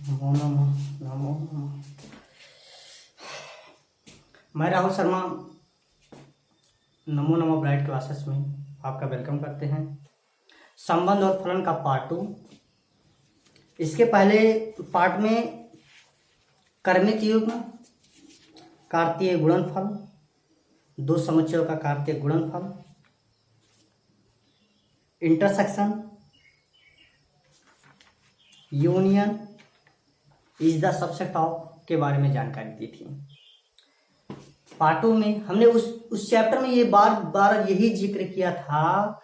नमो नमः नमो नमः। मैं राहुल शर्मा नमो नमः ब्राइट क्लासेस में आपका वेलकम करते हैं। संबंध और फलन का पार्ट 2। इसके पहले पार्ट में कर्मित युग्म, कार्तीय गुणनफल, दो समुच्चयों का कार्तीय गुणनफल, intersection, union is the subset of के बारे में जानकारी दी थी। पार्ट 2 में हमने उस चैप्टर में ये बार बार यही जिक्र किया था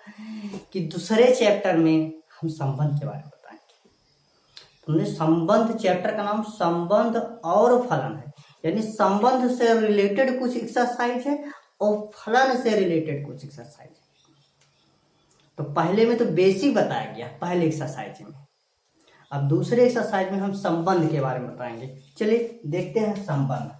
कि दूसरे चैप्टर में हम संबंध के बारे में बताएंगे। हमने संबंध चैप्टर का नाम संबंध और फलन है, यानी संबंध से रिलेटेड कुछ एक्सरसाइज है और फलन से रिलेटेड कुछ एक्सरसाइज है। तो पहले में तो बेसिक बताया गया पहले एक्सरसाइज में, अब दूसरे एक्सरसाइज में हम संबंध के बारे में बताएंगे। चलिए देखते हैं संबंध।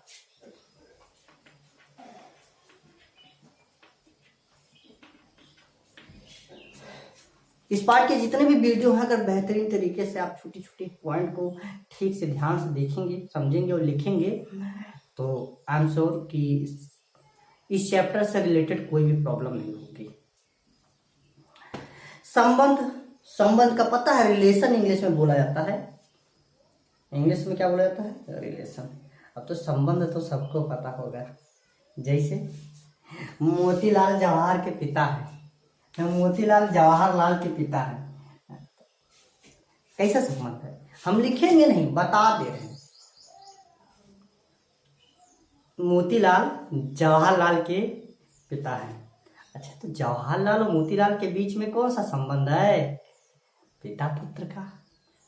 इस पार्ट के जितने भी वीडियो हैं, अगर बेहतरीन तरीके से आप छोटी छोटी पॉइंट को ठीक से ध्यान से देखेंगे, समझेंगे और लिखेंगे तो आई एम श्योर कि इस चैप्टर से रिलेटेड कोई भी प्रॉब्लम नहीं होगी। संबंध का पता है, रिलेशन इंग्लिश में बोला जाता है। इंग्लिश में क्या बोला जाता है? रिलेशन। अब तो संबंध तो सबको पता होगा। जैसे मोतीलाल जवाहर के पिता है, मोतीलाल जवाहरलाल के पिता है। कैसा संबंध है? हम लिखेंगे नहीं, बता दे रहे हैं। मोतीलाल जवाहरलाल के पिता है। अच्छा, तो जवाहरलाल और मोतीलाल के बीच में कौन सा संबंध है? पिता पुत्र का।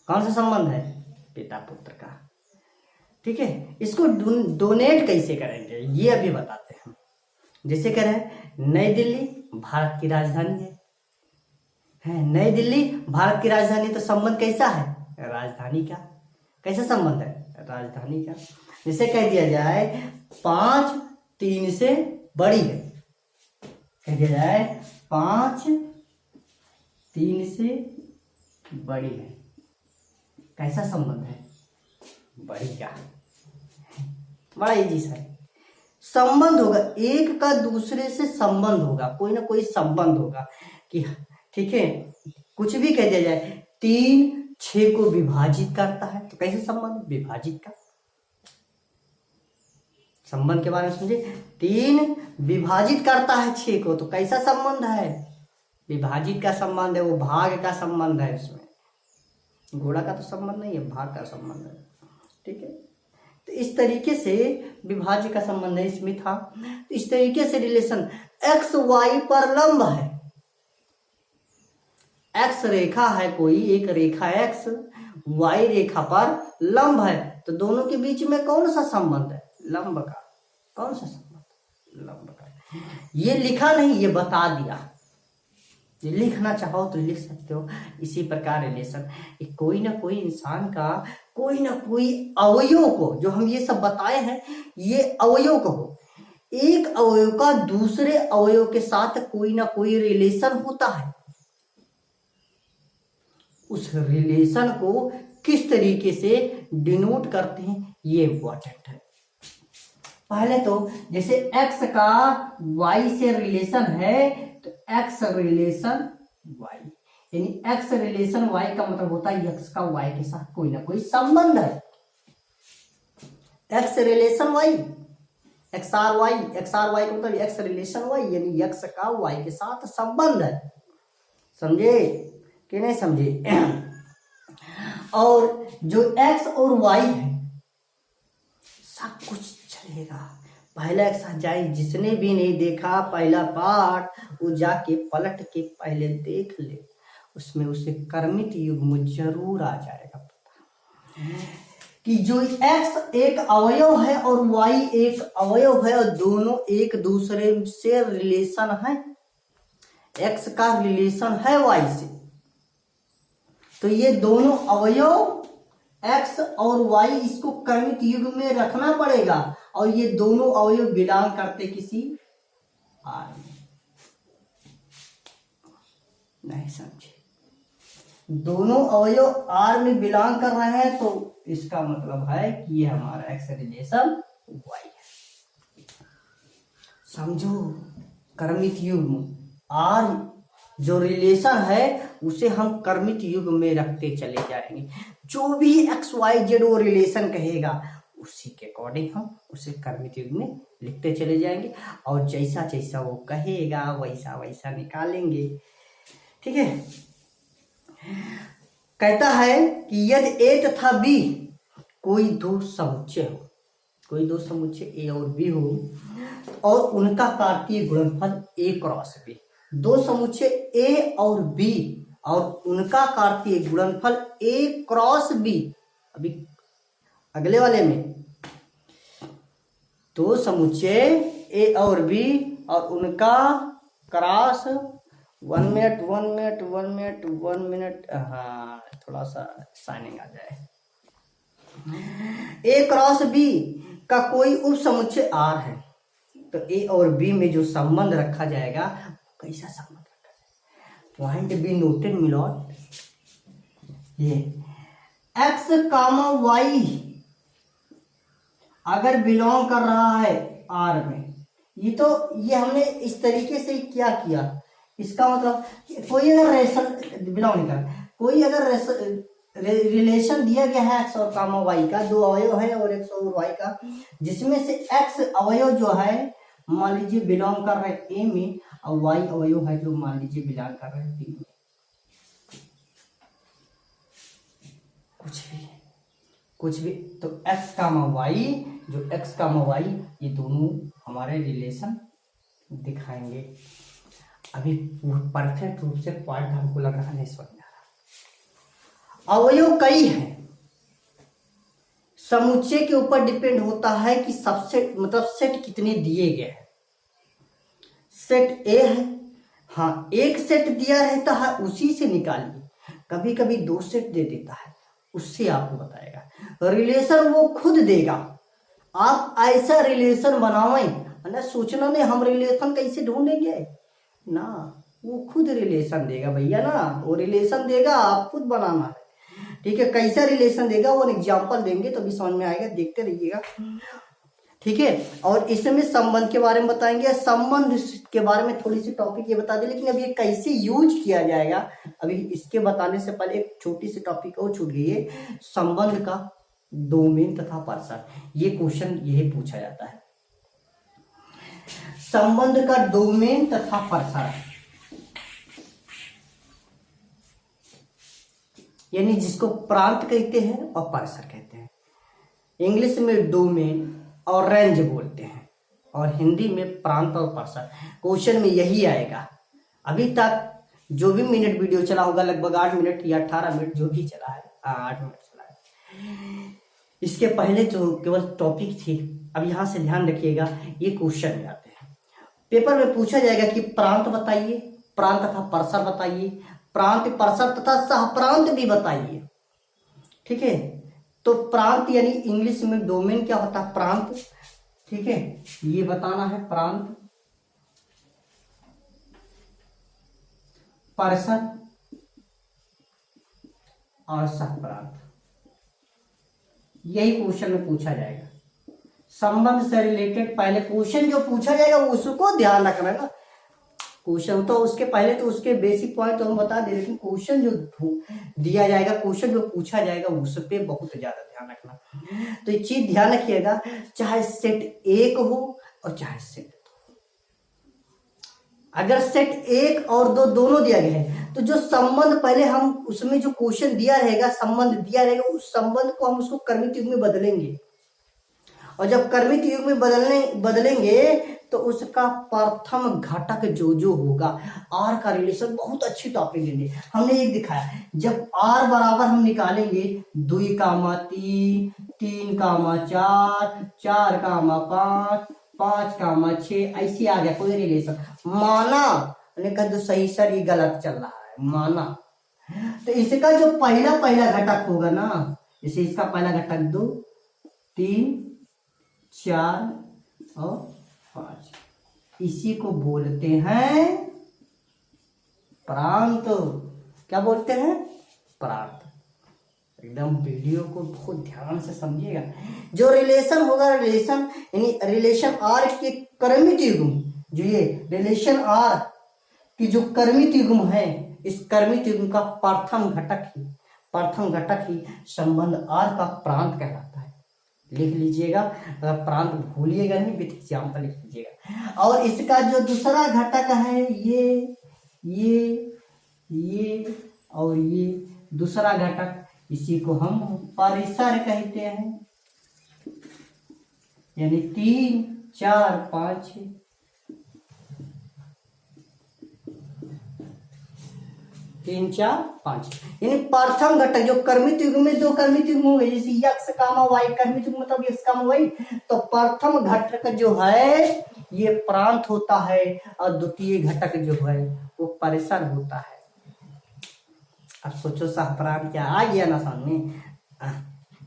कौन सा संबंध है? पिता पुत्र का। ठीक है, इसको डोनेट कैसे करेंगे ये अभी बताते हैं। जैसे कह रहे हैं नई दिल्ली भारत की राजधानी है। नई दिल्ली भारत की राजधानी, तो संबंध कैसा है? राजधानी का। कैसा संबंध है? राजधानी का। जैसे कह दिया जाए 5 3 से बड़ी है, कह दिया जाए 5 3 से बड़ी है। कैसा संबंध है? बड़ी का। बड़ा इजी सा है। संबंध होगा, एक का दूसरे से संबंध होगा, कोई ना कोई संबंध होगा कि ठीक है। कुछ भी कह दिया जाए 3 6 को विभाजित करता है, तो कैसे संबंध? विभाजित का। संबंध के बारे में समझे। 3 विभाजित करता है 6 को, तो कैसा संबंध है? विभाजित का संबंध है, वो भाग का संबंध है। उसमें घोड़ा का तो संबंध नहीं है, भाग का संबंध है। ठीक है, तो इस तरीके से विभाज्य का संबंध है, इसमें था। तो इस तरीके से रिलेशन एक्स वाई पर लंब है। एक्स रेखा है, कोई एक रेखा एक्स वाई रेखा पर लंब है, तो दोनों के बीच में कौन सा संबंध है? लंब का। कौन सा संबंध? लंब का। ये लिखा नहीं, ये बता दिया। ये लिखना चाहो तो लिख सकते हो। इसी प्रकार रिलेशन कोई ना कोई इंसान का कोई ना कोई अवयव को, जो हम ये सब बताए हैं, ये अवयव को हो, एक अवयव का दूसरे अवयव के साथ कोई ना कोई रिलेशन होता है। उस रिलेशन को किस तरीके से डिनोट करते हैं ये इंपॉर्टेंट है। पहले तो जैसे x का y से रिलेशन है, तो x रिलेशन y, यानी x रिलेशन y का मतलब होता है x का y के साथ कोई ना कोई संबंध है। x रिलेशन y, XRY का मतलब x रिलेशन y, यानी x का y के साथ संबंध है। समझे कि नहीं समझे? और जो x और y है सब कुछ चलेगा। पहला एक्सरसाइज जिसने भी नहीं देखा पहला पार्ट, वो जाके पलट के पहले देख ले, उसमें उसे कर्मित युग्म जरूर आ जाएगा पता कि जो x एक अवयव है और y एक अवयव है और दोनों एक दूसरे से रिलेशन है। x का रिलेशन है y से, तो ये दोनों अवयव x और y इसको कर्मित युग्म में रखना पड़ेगा, और ये दोनों अवयव बिलोंग करते किसी आर में। नहीं समझे? दोनों अवयव आर में बिलोंग कर रहे हैं तो इसका मतलब है कि ये हमारा एक्स रिलेशन वाई है। समझो, कर्मित युग्म आर जो रिलेशन है उसे हम कर्मित युग्म में रखते चले जाएंगे। जो भी एक्स वाई जेड वो रिलेशन कहेगा उसी के अकॉर्डिंग हम उसे कर्मित युग्म में लिखते चले जाएंगे और जैसा जैसा वो कहेगा वैसा वैसा निकालेंगे। ठीक है। कहता है कि यदि ए तथा बी कोई दो समुच्चय हो, कोई दो समुच्चय ए और बी हो और उनका कार्तीय गुणनफल ए क्रॉस बी, दो समुच्चय ए और बी और उनका कार्तीय गुणनफल ए क्रॉस बी। अभी अगले वाले में दो समुच्चय ए और बी और उनका क्रॉस 1 मिनट, हाँ थोड़ा सा साइनिंग आ जाए। ए क्रॉस बी का कोई उप समुच्चय आर है तो ए और बी में जो संबंध रखा जाएगा कैसा संबंध रखा जाएगा? पॉइंट बी नोटेड मिलॉट। ये एक्स कामा वाई अगर बिलोंग कर रहा है आर में, ये हमने इस तरीके से क्या किया, इसका मतलब कोई अगर रिलेशन बिलोंग नहीं कर, कोई अगर रिलेशन दिया गया है एक्स और कामा वाई का, दो अवयव है और एक्स और वाई का, जिसमें से एक्स अवयव जो है मान लीजिए बिलोंग कर रहे हैं ए में और वाई अवयव है जो मान लीजिए बिलोंग कर रहे हैं बी में। कुछ भी तो एक्स कामा वाई, जो एक्स कामा वाई ये दोनों हमारे रिलेशन दिखाएंगे। अभी परफेक्ट रूप से पॉइंट हमको लग रहा नहीं समझ में आ रहा। अवयव कई हैं, समुच्चय के ऊपर डिपेंड होता है कि सबसेट मतलब सेट कितने दिए गए हैं। सेट ए है, हाँ एक सेट दिया रहता है उसी से निकालिए, कभी कभी दो सेट दे देता है उससे आपको बताएगा। रिलेशन वो खुद देगा, आप ऐसा रिलेशन बनावें ना, सोचना नहीं हम रिलेशन कैसे ढूंढेंगे ना, वो खुद रिलेशन देगा भैया ना, वो रिलेशन देगा, आप खुद बनाना है। ठीक है, कैसा रिलेशन देगा वो एग्जांपल देंगे तो भी समझ में आएगा, देखते रहिएगा। ठीक है, और इसमें संबंध के बारे में बताएंगे, संबंध के बारे में थोड़ी सी टॉपिक ये बता दें, लेकिन अभी ये कैसे यूज किया जाएगा अभी इसके बताने से पहले एक छोटी सी टॉपिक और छूट गई है, संबंध का डोमेन तथा पार्सर। ये क्वेश्चन यही पूछा जाता है, संबंध का डोमेन तथा पार्सर, यानी जिसको प्रांत कहते हैं और पार्सर कहते हैं। इंग्लिश में डोमेन और रेंज बोलते हैं और हिंदी में प्रांत और पार्सर। क्वेश्चन में यही आएगा। अभी तक जो भी मिनट वीडियो चला होगा लगभग 8 मिनट या 18 मिनट जो भी चला है, 8 मिनट चला है, इसके पहले जो केवल टॉपिक थी। अब यहां से ध्यान रखिएगा, ये क्वेश्चन में आते हैं, पेपर में पूछा जाएगा कि प्रांत बताइए, प्रांत तथा पार्सर बताइए, प्रांत पार्सर तथा सहप्रांत भी बताइए। ठीक है, तो प्रांत यानी इंग्लिश में डोमेन क्या होता है, प्रांत। ठीक है, ये बताना है प्रांत, पार्सर और सहप्रांत, यही क्वेश्चन में पूछा जाएगा। संबंध से रिलेटेड पहले क्वेश्चन जो पूछा जाएगा उसको ध्यान रखना है ना। क्वेश्चन तो उसके पहले तो उसके बेसिक पॉइंट तो हम बता दें, लेकिन क्वेश्चन जो दिया जाएगा, क्वेश्चन जो पूछा जाएगा उस पे बहुत ज्यादा ध्यान रखना। तो ये चीज ध्यान रखिएगा, चाहे सेट एक हो और चाहे सेट दो। अगर सेट एक और दो दोनों दिया गया है तो जो संबंध पहले हम उसमें जो क्वेश्चन दिया रहेगा, संबंध दिया रहेगा, उस संबंध को हम उसको कर्मित युग में बदलेंगे, और जब कर्मित युग में बदलेंगे तो उसका प्रथम घटक जो होगा, आर का रिलेशन बहुत अच्छी टॉपिक लेंगे। हमने एक दिखाया, जब आर बराबर हम निकालेंगे 2 कामा 3, 3 कामा 4, 4 कामा 5, 5 कामा 6, ऐसे आ गया कोई रिलेशन। माना मैंने कहा तो सही सर ये गलत चल रहा है, माना तो इसका जो पहला घटक होगा ना, जैसे इसका पहला घटक 2, 3, 4 और 5, इसी को बोलते हैं प्रांत। क्या बोलते हैं? प्रांत। एकदम वीडियो को बहुत ध्यान से समझिएगा। जो रिलेशन होगा, रिलेशन यानी रिलेशन आर के कर्मित युग्म, जो ये रिलेशन आर की जो कर्मित युग्म है, इस कर्मित युग्म का प्रथम घटक ही संबंध आर का प्रांत कहलाता है। लिख लीजिएगा, अगर प्रांत भूलिएगा नहीं, विथ एग्जाम्पल लिख लीजिएगा। और इसका जो दूसरा घटक है, ये और ये दूसरा घटक, इसी को हम परिसर कहते हैं। यानी 3, 4, 5, 6। तीन चार पांच, यानी प्रथम घटक जो कर्मित युग्म में दो कर्मित युग्म हो गए, जैसे यक्स कामा वाई, कर्मित युग्म मतलब यक्स कामा वाई, तो प्रथम घटक जो है ये प्रांत होता है और द्वितीय घटक जो है वो परिसर होता है। अब सोचो सहप्रांत क्या आ गया ना सामने,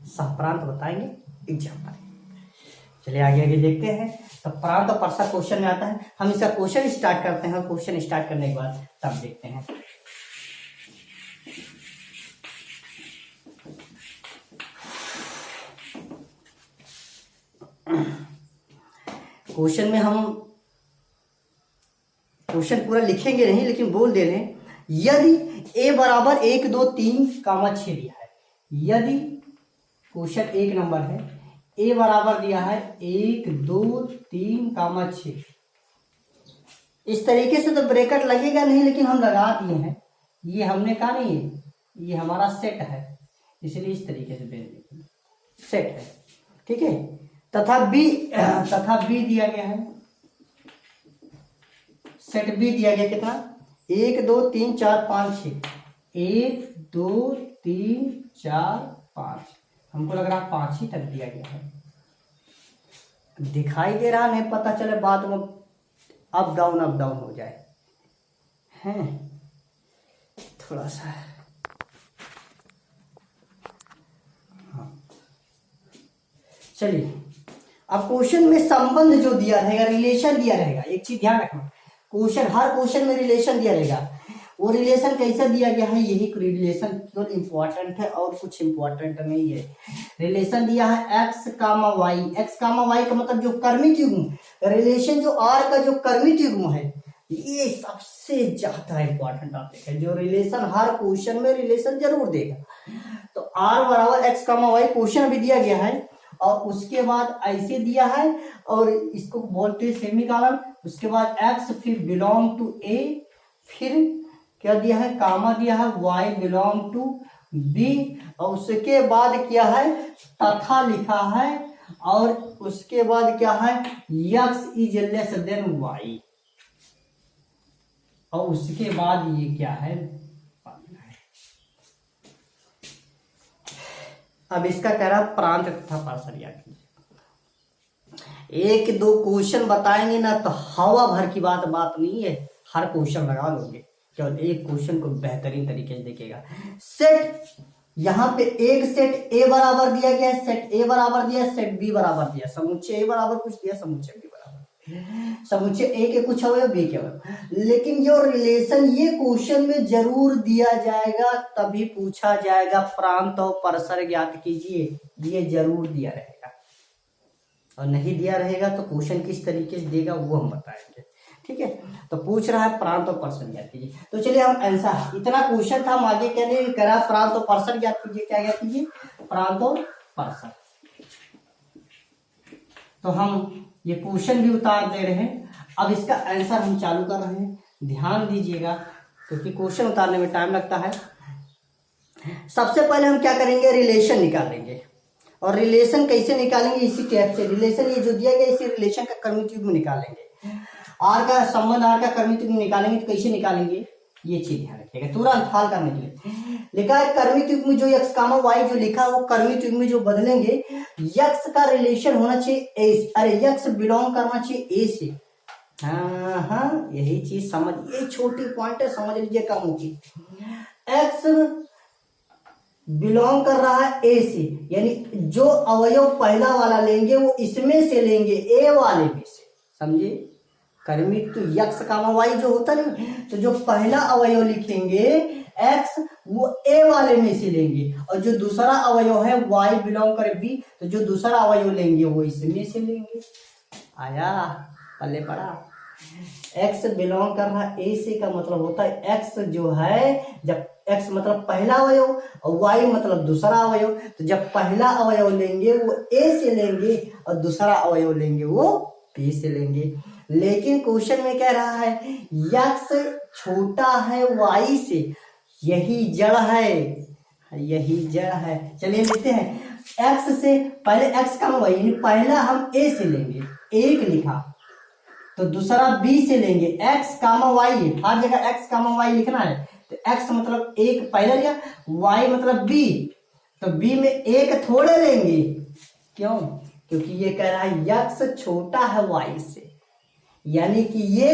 सहप्रांत बताएंगे एग्जाम्पल। चलिए आगे देखते हैं। तो प्रांत और परिसर क्वेश्चन में आता है। हम इसका क्वेश्चन स्टार्ट करते हैं, क्वेश्चन स्टार्ट करने के बाद तब देखते हैं। क्वेश्चन में हम क्वेश्चन पूरा लिखेंगे नहीं, लेकिन बोल दे रहे हैं, यदि a बराबर 1, 2, 3, 6 दिया है। यदि क्वेश्चन 1 नंबर है, a बराबर दिया है 1, 2, 3, 6। इस तरीके से तो ब्रैकेट लगेगा नहीं, लेकिन हम लगा दिए हैं। ये हमने कहा नहीं है, ये हमारा सेट है, इसलिए इस तरीके से सेट है, ठीक है। तथा बी दिया गया है, सेट बी दिया गया कितना, 1, 2, 3, 4, 5, 6। 1, 2, 3, 4, 5, हमको लग रहा 5 ही तक दिया गया है। दिखाई दे रहा नहीं, पता चले बाद में अप डाउन हो जाए, हैं थोड़ा सा। हाँ चलिए, अब क्वेश्चन में संबंध जो दिया रहेगा, रिलेशन दिया रहेगा। एक चीज ध्यान रखना, हर क्वेश्चन में रिलेशन दिया रहेगा। वो रिलेशन कैसे दिया गया है, यही रिलेशन केवल इंपॉर्टेंट है और कुछ इंपॉर्टेंट नहीं है। रिलेशन दिया है x, y। x, y का मतलब जो कर्मित युग्म, रिलेशन जो r का जो कर्मित युग्म है, ये सबसे ज्यादा इंपॉर्टेंट टॉपिक है। जो रिलेशन हर क्वेश्चन में रिलेशन जरूर देगा। तो r बराबर x, y क्वेश्चन भी दिया गया है, और उसके बाद ऐसे दिया है, और इसको बोलते हैं सेमीकोलन। उसके बाद x फिर बिलोंग टू a, फिर क्या दिया है, कामा दिया है, y बिलोंग टू b, और उसके बाद क्या है, तथा लिखा है, और उसके बाद क्या है, x is less than y, और उसके बाद ये क्या है। अब इसका कह रहा प्रांत तथा परिसर याद कीजिए। 1, 2 क्वेश्चन बताएंगे ना तो हवा भर की बात नहीं है, हर क्वेश्चन लगा लोगे, केवल एक क्वेश्चन को बेहतरीन तरीके से देखेगा। सेट, यहाँ पे एक सेट ए बराबर दिया गया है, सेट ए बराबर दिया, सेट बी बराबर दिया, समुच्चय ए बराबर कुछ दिया, समुच्चय बी बराबर, समुच्चय ए के कुछ अवयव, बी के अवयव। लेकिन जो रिलेशन ये क्वेश्चन में जरूर दिया जाएगा, तभी पूछा जाएगा प्रांत और परिसर ज्ञात कीजिए, ये जरूर दिया रहेगा। और नहीं दिया रहेगा तो क्वेश्चन किस तरीके से देगा वो हम बताएंगे, ठीक है। तो पूछ रहा है प्रांत और परिसर ज्ञात कीजिए। तो चलिए हम आंसर, इतना क्वेश्चन था, हम आगे कहने करा प्रांत और परिसर ज्ञात कीजिए। क्या ज्ञात कीजिए, प्रांत और परिसर। तो हम ये क्वेश्चन भी उतार दे रहे हैं। अब इसका आंसर हम चालू कर रहे हैं, ध्यान दीजिएगा, क्योंकि क्वेश्चन उतारने में टाइम लगता है। सबसे पहले हम क्या करेंगे, रिलेशन निकालेंगे। और रिलेशन कैसे निकालेंगे, इसी टाइप से रिलेशन ये जो दिया गया, इसी रिलेशन का कर्मित युग्म निकालेंगे। आर का संबंध, आर का कर्मित युग्म निकालेंगे, तो कैसे निकालेंगे ये चीज ध्यान रखिएगा, तुरंत हल करने के लिए। लिखा है कर्मित युग्म जो x, y जो लिखा है वो कर्मित युग्म में जो बदलेंगे, x का रिलेशन होना चाहिए a, अरे x बिलोंग करना चाहिए a से। हाँ यही चीज समझ, ये छोटी पॉइंट है, समझ लीजिए कम होगी। x बिलोंग कर रहा है ए से, यानी जो अवयव पहला वाला लेंगे वो इसमें से लेंगे, ए वाले में से, समझे। कर्मित तो यक्स कामा वाई जो होता है, तो जो पहला अवयव लिखेंगे एक्स वो ए वाले में से लेंगे, और जो दूसरा अवयव है वाई बिलोंग करे बी, तो जो दूसरा अवयव लेंगे वो इसमें से लेंगे। आया पल्ले पड़ा। एक्स बिलोंग कर रहा ए से का मतलब होता है एक्स जो है, जब एक्स मतलब पहला अवयव और वाई मतलब दूसरा अवयव, तो जब पहला अवयव लेंगे वो ए से लेंगे और दूसरा अवयव लेंगे वो बी से लेंगे। लेकिन क्वेश्चन में कह रहा है एक्स छोटा है वाई से, यही जड़ है, यही जड़ है। चलिए लेते हैं एक्स से पहले एक्स का वाई, यानी पहला हम ए से लेंगे, एक लिखा, तो दूसरा बी से लेंगे। एक्स कामा वाई, हर जगह एक्स कामा वाई लिखना है, तो एक्स मतलब एक पहले लिया, वाई मतलब बी, तो बी में एक थोड़े लेंगे। क्यों? क्योंकि ये कह रहा है एक्स छोटा है वाई से, यानी कि ये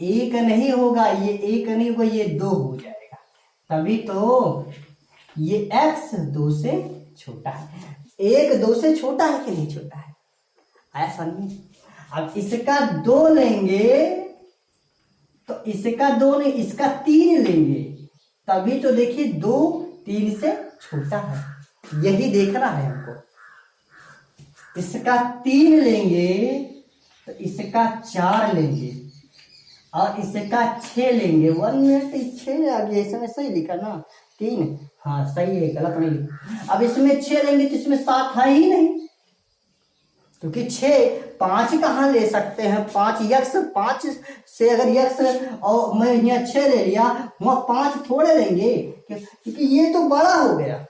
एक नहीं होगा, ये एक नहीं होगा, ये दो हो जाएगा, तभी तो ये एक्स दो से छोटा है। एक दो से छोटा है कि नहीं छोटा है? आया समझ? अब इसका दो लेंगे तो इसका दो नहीं, इसका तीन लेंगे, तभी तो देखिए दो तीन से छोटा है, यही देखना है हमको। इसका तीन लेंगे तो इसका चार लेंगे, और इसका 6 लेंगे। 1 मिनट 6 आ गया, इसमें सही लिखा ना, 3, हाँ सही है, गलत नहीं। अब इसमें 6 लेंगे तो इसमें 7 है ही नहीं, क्योंकि 6 5 कहाँ ले सकते हैं? 5 यक्स, 5 से अगर यक्स और मैं यहाँ 6 ले लिया, वहां 5 थोड़े लेंगे, क्योंकि ये तो बड़ा हो गया,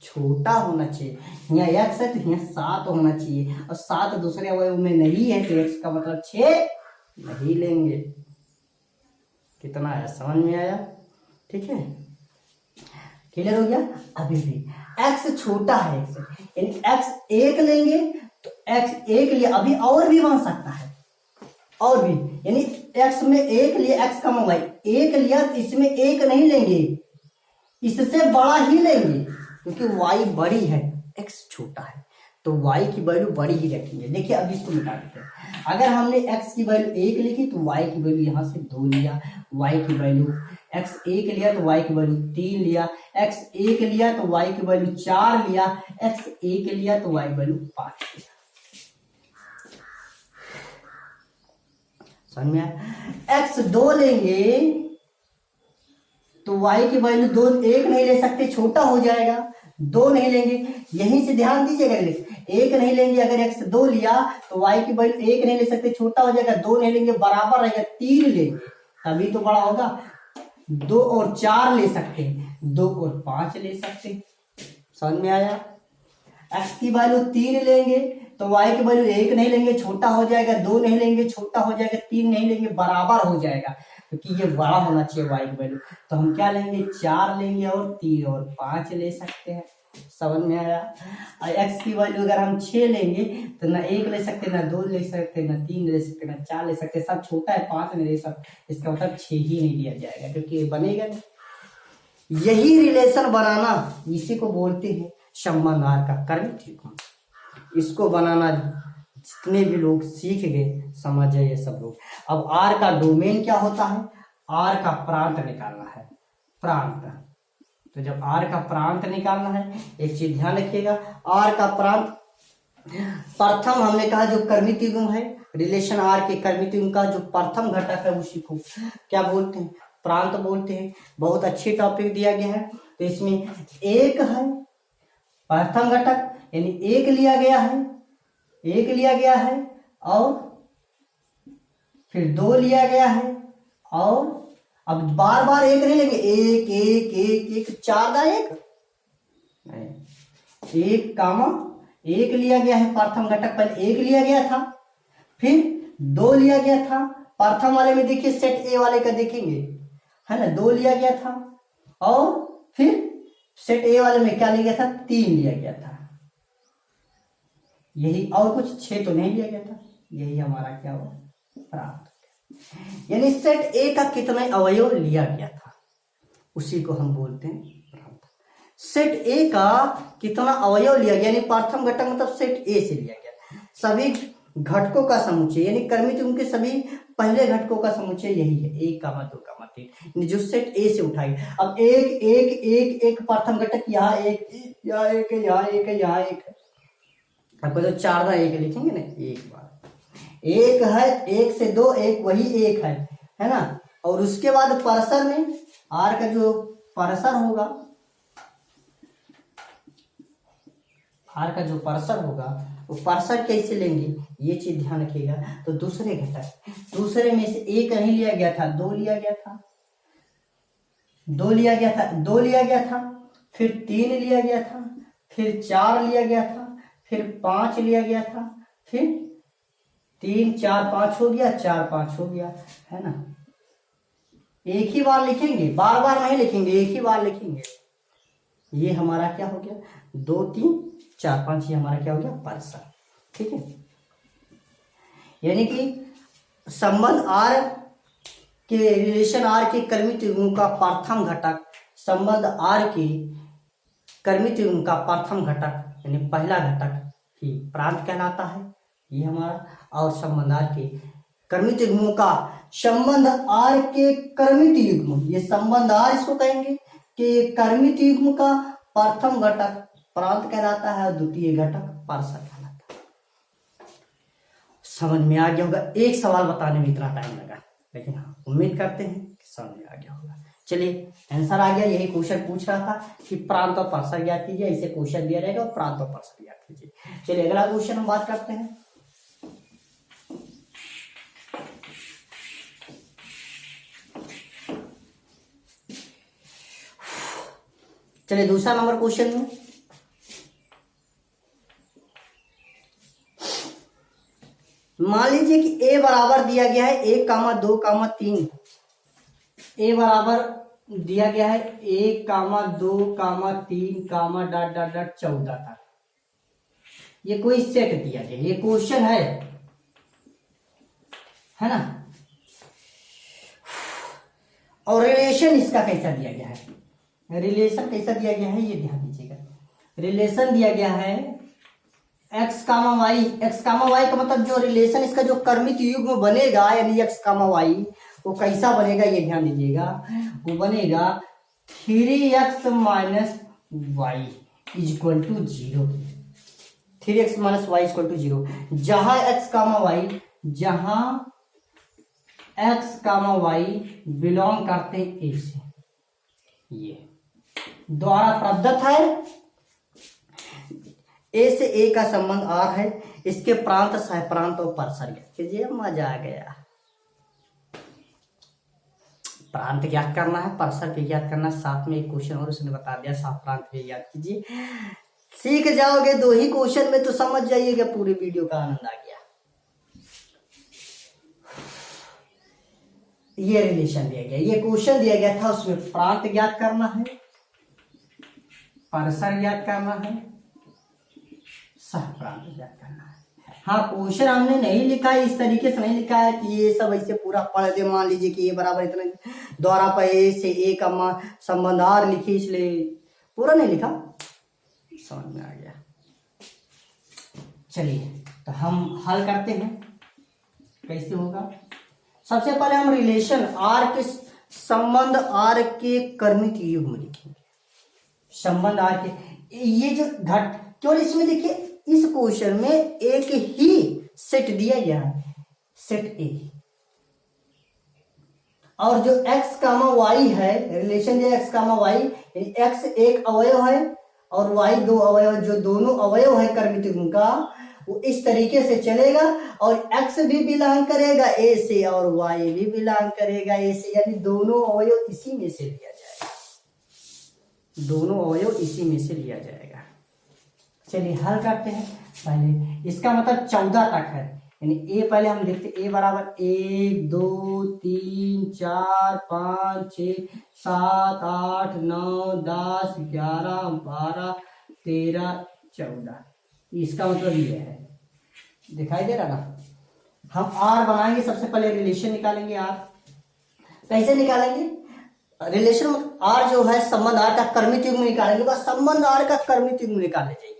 छोटा होना चाहिए। यहाँ एक्स है तो यहाँ 7 होना चाहिए, और 7 दूसरे अवयव में नहीं है, तो एक्स का मतलब 6 नहीं लेंगे। कितना आया? समझ में आया? ठीक है, क्लियर हो गया? अभी भी एक्स छोटा है एक्स, यानी एक्स एक लेंगे तो एक्स एक लिया, अभी और भी बन सकता है, और भी, यानी एक्स में एक लिया, एक्स का वाई एक लिया, तो इसमें एक नहीं लेंगे, इससे बड़ा ही लेंगे, क्योंकि वाई बड़ी है एक्स छोटा है, तो वाई की वैल्यू बड़ी ही रखेंगे। देखिए अब इसको मिटा देते हैं। अगर हमने एक्स की वैल्यू 1 लिखी तो वाई की वैल्यू यहाँ से 2 लिया, वाई की वैल्यू एक्स 1 लिया तो वाई की वैल्यू 3 लिया, एक्स 1 लिया तो वाई की वैल्यू 4 लिया, एक्स 1 लिया तो वाई की वैल्यू 5 लिया। समझ में आया? एक्स 2 लेंगे तो वाई की वैल्यू 2 1 नहीं ले सकते, छोटा हो जाएगा, 2 नहीं लेंगे, यहीं से ध्यान दीजिएगा, एक नहीं लेंगे, अगर एक्स 2 लिया तो वाई की वैल्यू 1 नहीं ले सकते, छोटा हो जाएगा, 2 नहीं लेंगे, बराबर रहेगा, 3 लेंगे तभी तो बड़ा होगा। 2 और 4 ले सकते हैं, 2 और 5 ले सकते हैं। समझ में आया? एक्स की वैल्यू 3 लेंगे तो वाई की वैल्यू 1 नहीं लेंगे, छोटा हो जाएगा, 2 नहीं लेंगे, छोटा हो जाएगा, 3 नहीं लेंगे, बराबर हो जाएगा, क्योंकि ये बड़ा होना चाहिए वाई की वैल्यू, तो हम क्या लेंगे? 4 लेंगे, और 3 और 5 ले सकते हैं। समझ में आया? और एक्स की वैल्यू अगर हम 6 लेंगे तो ना 1 ले सकते, ना 2 ले सकते, ना 3 ले सकते, ना 4 ले सकते, सब छोटा है, 5 नहीं ले सकते, इसका मतलब 6 ही नहीं लिया जाएगा, क्योंकि ये बनेगा नहीं। यही रिलेशन बनाना, इसी को बोलते हैं संबंध आर का कर्म त्रिकोण। इसको बनाना जितने भी लोग सीख गए समझ जाइए सब लोग। अब आर का डोमेन क्या होता है? आर का प्रांत निकालना है, प्रांत। तो जब आर का प्रांत निकालना है, एक चीज ध्यान रखिएगा, आर का प्रांत प्रथम हमने कहा जो कर्मी त्रिगुण है, रिलेशन आर के कर्मी त्रिगुण का जो प्रथम घटक है उसी को क्या बोलते हैं? प्रांत बोलते हैं। बहुत अच्छी टॉपिक दिया गया है। तो इसमें एक है प्रथम घटक, यानी एक लिया गया है, एक लिया गया है, और फिर 2 लिया गया है, और अब बार बार एक नहीं लेंगे, एक एक एक एक 4 का एक नहीं, एक कामा एक लिया गया है प्रथम घटक, पहले एक लिया गया था, फिर 2 लिया गया था, प्रथम वाले में देखिए सेट ए वाले का देखेंगे है ना, 2 लिया गया था, और फिर सेट ए वाले में क्या लिया गया था? 3 लिया गया था, यही, और कुछ 6 तो नहीं लिया गया था, यही हमारा क्या हुआ? प्राप्त। यानी सेट ए का कितना अवयव लिया गया था उसी को हम बोलते हैं प्रांत। सेट ए का कितना अवयव लिया गया, यानी प्रथम घटक मतलब सेट ए से लिया गया, सभी घटकों का समुच्चय, यानी कर्मी त्रिगुण के सभी पहले घटकों का समुच्चय यही है, 1, 2, 3, जो सेट ए से उठाई। अब एक एक एक एक प्रथम घटक, यहाँ एक, यहाँ एक, यहाँ एक, यहाँ एक, आपको जो 4 एक लिखेंगे ना, एक बार एक है, 1 से 2 एक वही एक है ना। और उसके बाद परसर में आर का जो परसर होगा, आर का जो परसर होगा वो परसर कैसे लेंगे, ये चीज ध्यान रखिएगा। तो दूसरे घटक, दूसरे में से एक नहीं लिया गया था, 2 लिया गया था, 2 लिया गया था, 2 लिया गया था, फिर 3 लिया गया था, फिर 4 लिया गया था, फिर 5 लिया गया था, फिर 3 4 5 हो गया, 4 5 हो गया, है ना। एक ही बार लिखेंगे, बार बार नहीं लिखेंगे, एक ही बार लिखेंगे। ये हमारा क्या हो गया, 2 3 4 5, ये हमारा क्या हो गया, परसर। ठीक है, यानी कि संबंध आर के, रिलेशन आर के कर्मित युग्मों का प्रथम घटक, संबंध आर के कर्मित युग्म का प्रथम घटक यानी पहला घटक ही प्रांत कहलाता है, ये हमारा। और संबंध आर के कर्मित युग्मों का, संबंध आर के कर्मित युग्म, ये संबंध आर इसको कहेंगे कि कर्मित युग्म का प्रथम घटक प्रांत कहलाता है और द्वितीय घटक परसर कहलाता है। समझ में आ गया होगा। एक सवाल बताने में इतना टाइम लगा, लेकिन हाँ, उम्मीद करते हैं कि समझ में आ गया होगा। चलिए, आंसर आ गया। यही क्वेश्चन पूछ रहा था कि प्रांत और परसर ज्ञात कीजिए, इसे क्वेश्चन दिया रहेगा और प्रांत और परसर ज्ञात कीजिए। चलिए अगला क्वेश्चन हम बात करते हैं। चलिए दूसरा नंबर क्वेश्चन में, मान लीजिए कि ए बराबर दिया गया है 1, 2, 3, ए बराबर दिया गया है 1, 2, 3, डॉट डॉट डॉट 14 तक। ये कोई सेट दिया गया, ये क्वेश्चन है ना। और रिलेशन इसका कैसा दिया गया है, रिलेशन कैसा दिया गया है, ये ध्यान दीजिएगा। रिलेशन दिया गया है x, y, x, y का मतलब जो रिलेशन इसका जो कर्मित युग्म बनेगा, यानी x, y वो कैसा बनेगा, ये ध्यान दीजिएगा। वो बनेगा 3x minus y is equal to 0, 3x minus y is equal to 0, जहां x, y, जहां x, y बिलोंग करते हैं ए से, ये द्वारा प्रदत्त है। ए से ए का संबंध आर है, इसके प्रांत, सह प्रांत और परसर ज्ञात कीजिए। मजा आ गया। प्रांत ज्ञात करना है, परसर भी ज्ञात करना, साथ में एक क्वेश्चन और उसने बता दिया, सह प्रांत भी ज्ञात कीजिए। सीख जाओगे 2 ही क्वेश्चन में तो समझ जाइएगा, पूरे वीडियो का आनंद आ गया। ये रिलेशन दिया गया, ये क्वेश्चन दिया गया था, उसमें प्रांत ज्ञात करना है, परसर ज्ञात करना है, सह प्रांत ज्ञात करना है। हाँ, क्वेश्चन हमने नहीं लिखा है, इस तरीके से नहीं लिखा है कि ये सब ऐसे पूरा पढ़ दे। मान लीजिए कि ये बराबर इतना द्वारा पर ए से ए का संबंध आर लिखी, इसलिए पूरा नहीं लिखा, समझ में आ गया। चलिए तो हम हल करते हैं, कैसे होगा। सबसे पहले हम रिलेशन आर के, संबंध आर के कर्मित युग्म लिखेंगे। संबंध आर के, ये जो घट, केवल इसमें देखिए, इस क्वेश्चन में एक ही सेट दिया गया है, सेट ए, और जो x, y है, रिलेशन जो x, y, x एक अवयव है और y 2 अवयव, जो दोनों अवयव है कर्मित युग्म का, वो इस तरीके से चलेगा। और x भी बिलोंग करेगा a से और y भी बिलोंग करेगा a से, यानी दोनों अवयव इसी में से लिया जाएगा, दोनों अवयव इसी में से लिया जाएगा। चलिए हल करते हैं। पहले इसका मतलब 14 तक है, यानी ए पहले हम लिखते, ए बराबर 1 2 3 4 5 6 7 8 9 10 11 12 13 14, इसका मतलब ये है, दिखाई दे रहा ना। हम आर बनाएंगे, सबसे पहले रिलेशन निकालेंगे। आर कैसे निकालेंगे, रिलेशन आर जो है संबंध आर का कर्मित युग्म निकालेंगे, बस संबंध आर का कर्मित युग्म निकालने चाहिए।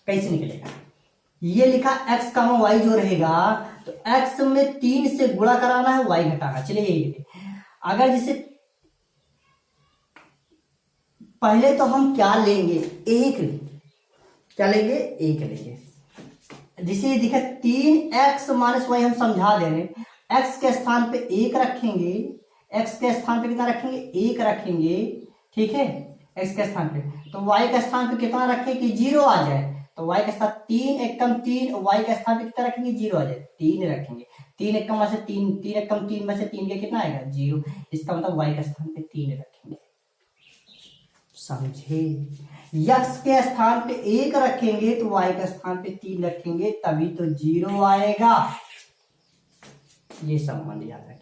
कैसे निकलेगा, ये लिखा x, y जो रहेगा, तो x में 3 से गुणा कराना है, y घटाना। चलिए ये अगर जैसे पहले तो हम क्या लेंगे, एक लेंगे, क्या लेंगे, एक लेंगे। जिसे दिखा 3x माइनस वाई हम समझा दे रहे, x के स्थान पे एक रखेंगे, x के स्थान पे कितना रखेंगे, एक रखेंगे, ठीक है, x के स्थान पे। तो y के स्थान पे कितना रखें कि 0 आ जाए, तो y के साथ 3 एकम 3, y के स्थान पे कितना रखेंगे, 0 आ जाए, 3 रखेंगे। 3 एकम में से 3, 3 एकम 3 में से 3 के कितना आएगा, 0। इसका मतलब y के स्थान पे 3 रखेंगे। समझे, x के स्थान पे 1 रखेंगे तो y के स्थान पे 3 रखेंगे, तभी तो 0 आएगा। ये संबंध याद रखिएगा।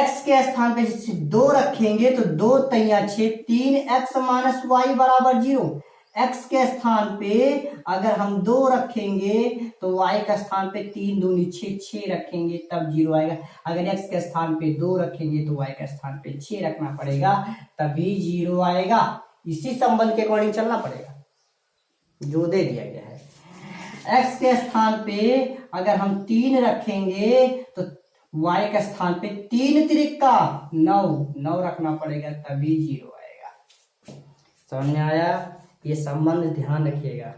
x के स्थान पे 2 रखेंगे तो 2 तैया 6, 3x माइनस वाई बराबर 0। x के स्थान पे अगर हम 2 रखेंगे तो y का स्थान पे 3 दूनी 6, 6 रखेंगे तब 0 आएगा। अगर x के स्थान पे 2 रखेंगे तो y का स्थान पे 6 रखना पड़ेगा, तभी 0 आएगा। इसी संबंध के अकॉर्डिंग चलना पड़ेगा जो दे दिया गया है। x के स्थान पे अगर हम 3 रखेंगे तो y के स्थान पे 3 त्रिका 9, 9 रखना पड़ेगा, तभी 0 आएगा। समझ में आया, ये संबंध ध्यान रखिएगा।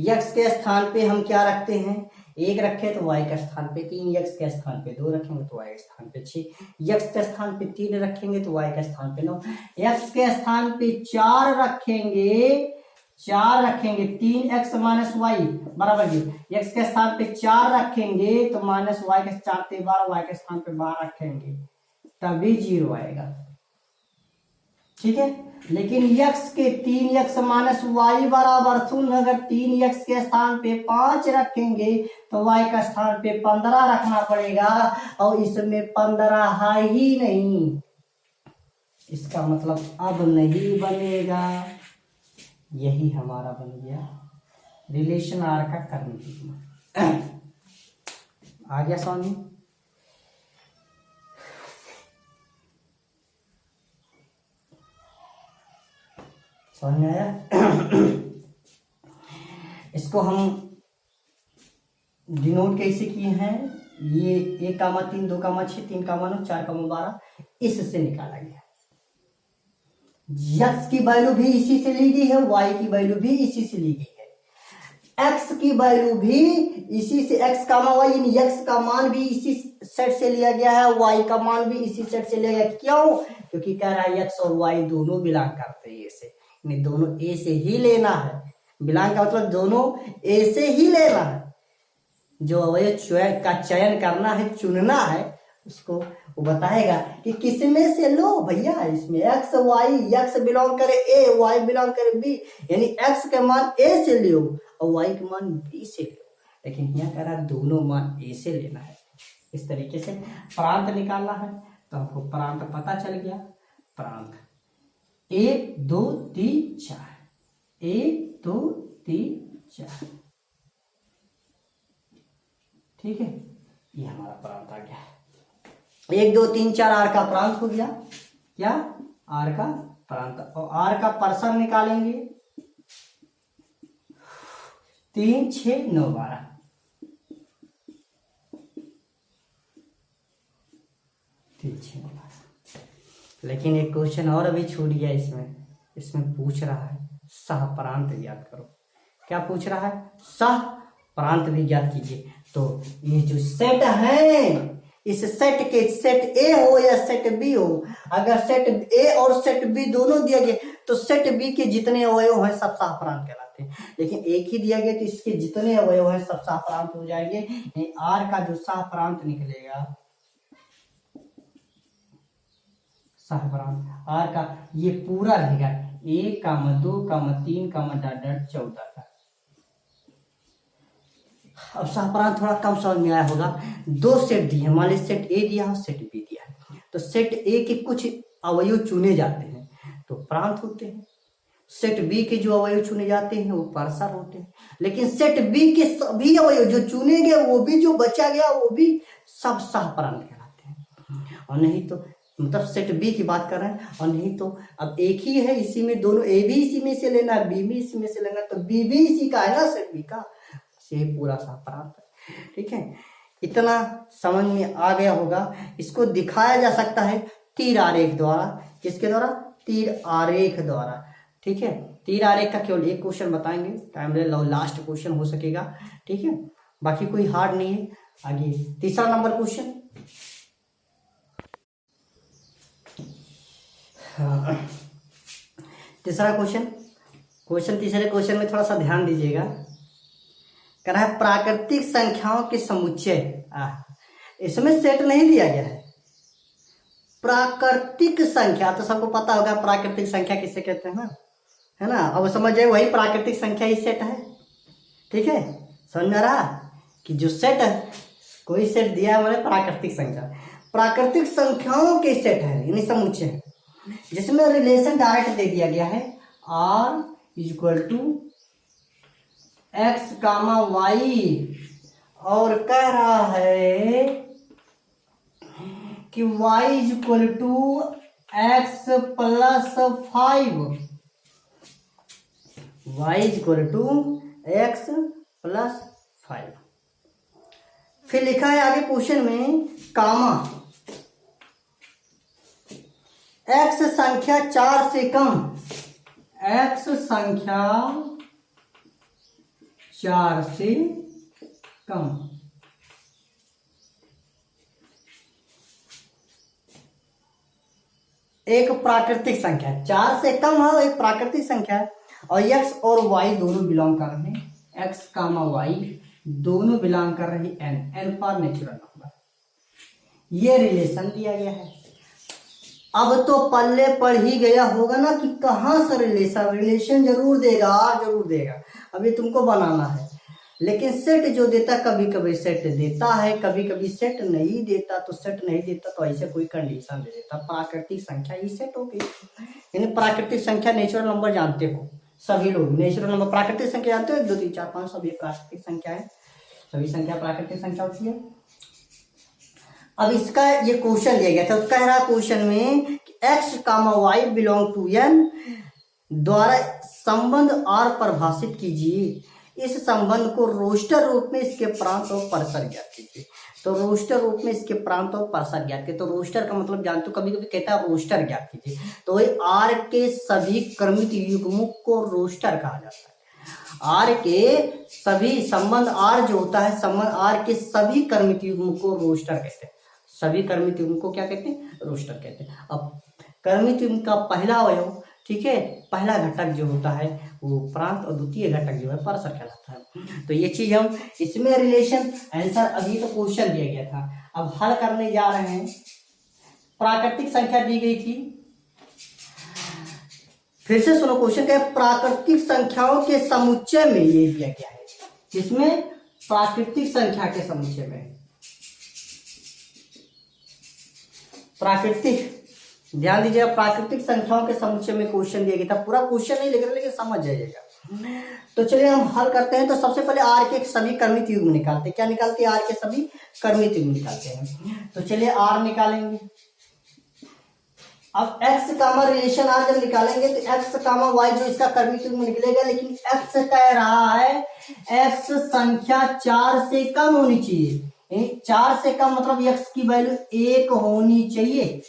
x के स्थान पे हम क्या रखते हैं, 1 रखे तो y के स्थान पे 3, x के स्थान पे 2 रखेंगे तो y के स्थान पे 6, x के स्थान पे 3 रखेंगे तो y के स्थान पे 9, x के स्थान पे 4 रखेंगे, 3x माइनस वाई बराबर 0। x के स्थान पे 4 रखेंगे तो माइनस वाई के 4 पे 12, y के स्थान पे 12 रखेंगे, तभी 0 आएगा, ठीक है। लेकिन x के 3x माइनस वाई बराबर 0, अगर 3x के स्थान पे 5 रखेंगे तो y का स्थान पे 15 रखना पड़ेगा, और इसमें 15 है ही नहीं, इसका मतलब अब नहीं बनेगा। यही हमारा बन गया रिलेशन आर का कर्म। आ गया समझ में? समझ में आया? इसको हम डिनोट कैसे किए हैं, ये 1, 2, 6, 3, 9, 4, 12 इससे निकाला गया। x की वैल्यू भी इसी से ली गई है, y की वैल्यू भी इसी से ली गई है, x की वैल्यू भी इसी से, x का मान y, x का मान भी इसी सेट से लिया गया है, y का मान भी इसी सेट से लिया गया। क्यों? क्योंकि कह रहा है x और y दोनों बिलोंग करते हैं ए से, यानी दोनों ए से ही लेना है। बिलोंग का मतलब दोनों ए से ही लेना है। जो अवयव का चयन करना है, चुनना है, उसको वो बताएगा कि किसमें से लो भैया, इसमें x y, x बिलोंग करे a, y बिलोंग करे b, यानी x के मान a से लियो और y के मान b से लियो। लेकिन यहाँ कह रहा दोनों मान a से लेना है। इस तरीके से प्रांत निकालना है, तो हमको प्रांत पता चल गया। प्रांत 1 2 3 4, 1 2 3 4, ठीक है, ये हमारा प्रांत आ गया। 1 2 3 4 आर का प्रांत हो गया। क्या? आर का प्रांत। और आर का पर्सन निकालेंगे, 3 6 9 12, लेकिन एक क्वेश्चन और अभी छूट गया इसमें पूछ रहा है सह प्रांत ज्ञात करो। क्या पूछ रहा है? सह प्रांत भी ज्ञात कीजिए। तो ये जो सेट है, इस सेट के सेट ए हो या सेट बी हो, अगर सेट ए और सेट बी दोनों दिया गया तो सेट बी के जितने अवयव हैं सब सहप्रांत कहलाते हैं। लेकिन एक ही दिया गया तो इसके जितने अवयव हैं सब सहप्रांत हो जाएंगे। आर का जो सहप्रांत निकलेगा, सहप्रांत आर का ये पूरा रहेगा 1, 2, 3, डॉट 14 का। अब सहप्रांत थोड़ा कम समझ में आया होगा। 2 सेट दिए, मान लीजिए सेट ए दिया है, सेट बी दिया है, तो सेट ए के कुछ अवयव चुने जाते हैं तो प्रांत होते हैं, सेट बी के जो अवयव चुने जाते हैं वो परसर होते हैं। लेकिन सेट बी के सभी अवयव जो चुने गए, वो भी जो बचा गया, वो भी सब सहप्रांत कहलाते हैं। और नहीं तो मतलब सेट बी की बात कर रहे हैं, और नहीं तो अब एक ही है, इसी में दोनों, ए भी इसी में से लेना, बी भी इसी में से लेना, तो बी भी इसी का है ना, सेट बी का। से पूरा सा प्रांत है। ठीक है, इतना समझ में आ गया होगा। इसको दिखाया जा सकता है तीर आरेख द्वारा। किसके द्वारा? तीर आरेख द्वारा। ठीक है, तीर आरेख का केवल एक क्वेश्चन बताएंगे, टाइम लास्ट क्वेश्चन हो सकेगा। ठीक है, बाकी कोई हार्ड नहीं है। आगे तीसरा नंबर क्वेश्चन। तीसरा क्वेश्चन तीसरे क्वेश्चन में थोड़ा सा ध्यान दीजिएगा। कह रहा है प्राकृतिक संख्याओं के समुच्चय। इसमें सेट नहीं दिया गया है। प्राकृतिक संख्या तो सबको पता होगा, प्राकृतिक संख्या किसे कहते हैं ना, है ना। अब समझ जाए वही प्राकृतिक संख्या ही सेट है। ठीक है, समझ में आ रहा कि जो सेट है, कोई सेट दिया है मैंने प्राकृतिक संख्या, प्राकृतिक संख्याओं के सेट है यानी समुच्चय है, जिसमें रिलेशन डायरेक्ट दे दिया गया है r equal to x comma y, और कह रहा है कि y equal to x plus 5, y equal to x plus 5। फिर लिखा है आगे क्वेश्चन में कामा x संख्या 4 से कम, x संख्या 4 से कम। एक प्राकृतिक संख्या 4 से कम है, एक प्राकृतिक संख्या है, और x और y दोनों बिलोंग कर रहे हैं, x कामा y दोनों बिलोंग कर रही n फॉर नेचुरल नंबर। ये रिलेशन दिया गया है। अब तो पल्ले पड़ ही गया होगा ना कि कहां से रिलेशन जरूर देगा, जरूर देगा। अभी तुमको बनाना है, लेकिन सेट जो देता कभी कभी सेट देता है, कभी कभी सेट नहीं देता। तो सेट नहीं देता तो ऐसे कोई कंडीशन दे देता, प्राकृतिक संख्या ही सेट हो गई। यानी प्राकृतिक संख्या नेचुरल नंबर जानते हो सभी लोग, नेचुरल नंबर प्राकृतिक संख्या जानते हो, 1 2 3 4 5 सभी प्राकृतिक संख्या है, सभी संख्या प्राकृतिक संख्या होती है। अब इसका ये क्वेश्चन दिया गया था, तो कह रहा क्वेश्चन में कि x comma y belong to n द्वारा संबंध r परिभाषित कीजिए। इस संबंध को रोस्टर रूप में इसके प्रांत और परसर ज्ञात कीजिए। तो रोस्टर रूप में इसके प्रांत और परसर ज्ञात कीजिए। तो रोस्टर का मतलब जानते हो, कभी कभी कहता है रोस्टर ज्ञात कीजिए, तो वही r के सभी क्रमित युग्मों को रोस्टर कहा जाता है। r के सभी संबंध r जो होता है, संबंध r के सभी क्रमित युग्मों को रोस्टर कहते हैं। सभी कर्मित युग्म को क्या कहते हैं? रोस्टर कहते हैं। अब कर्मित युग्म का पहला अवयव, ठीक है, पहला घटक जो होता है वो प्रांत, और द्वितीय घटक जो है परसर कहलाता है। तो ये चीज हम इसमें रिलेशन आंसर अभी तो क्वेश्चन दिया गया था, अब हल करने जा रहे हैं। प्राकृतिक संख्या दी गई थी, फिर से सुनो क्वेश्चन क्या है, प्राकृतिक संख्याओं के समुच्चय में ये दिया गया है। इसमें प्राकृतिक संख्या के समुच्चय में, प्राकृतिक, ध्यान दीजिएगा, प्राकृतिक संख्याओं के समुच्चय में क्वेश्चन दिया गया था। पूरा क्वेश्चन नहीं लिख रहे, लेकिन समझ जाइएगा। तो चलिए हम हल करते हैं। तो सबसे पहले r के सभी कर्मित युग्म निकालते हैं। क्या निकालते हैं? r के सभी कर्मित युग्म निकालते हैं। तो चलिए r निकालेंगे। अब x कामा रिलेशन r जब निकालेंगे तो x कामा y जो इसका कर्मित युग्म निकलेगा, लेकिन x कह रहा है x संख्या 4 से कम होनी चाहिए। 4 से कम मतलब x की वैल्यू 1 होनी चाहिए।